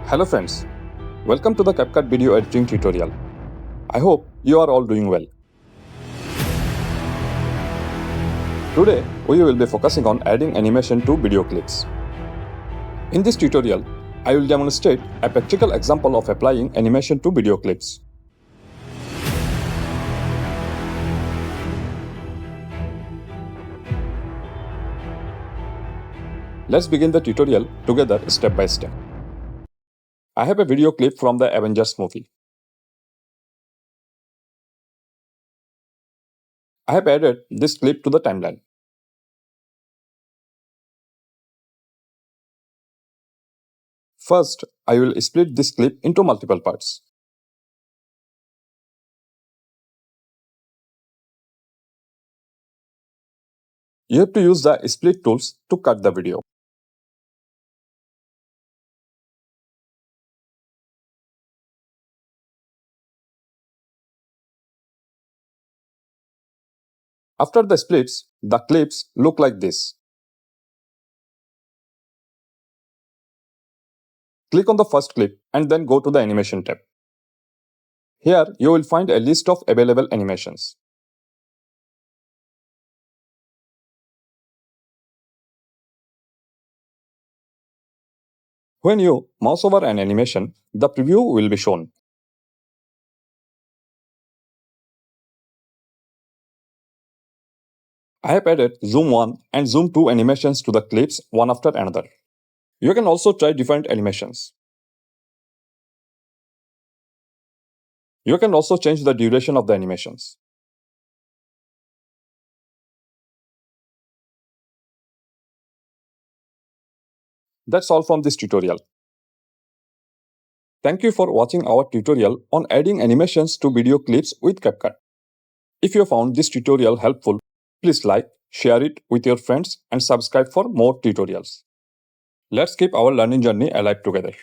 Hello friends, welcome to the CapCut video editing tutorial. I hope you are all doing well. Today we will be focusing on adding animation to video clips. In this tutorial, I will demonstrate a practical example of applying animation to video clips. Let's begin the tutorial together step by step. I have a video clip from the Avengers movie. I have added this clip to the timeline. First, I will split this clip into multiple parts. You have to use the split tools to cut the video. After the splits, the clips look like this. Click on the first clip and then go to the Animation tab. Here you will find a list of available animations. When you mouse over an animation, the preview will be shown. I have added Zoom 1 and Zoom 2 animations to the clips one after another. You can also try different animations. You can also change the duration of the animations. That's all from this tutorial. Thank you for watching our tutorial on adding animations to video clips with CapCut. If you found this tutorial helpful, please like, share it with your friends and subscribe for more tutorials. Let's keep our learning journey alive together.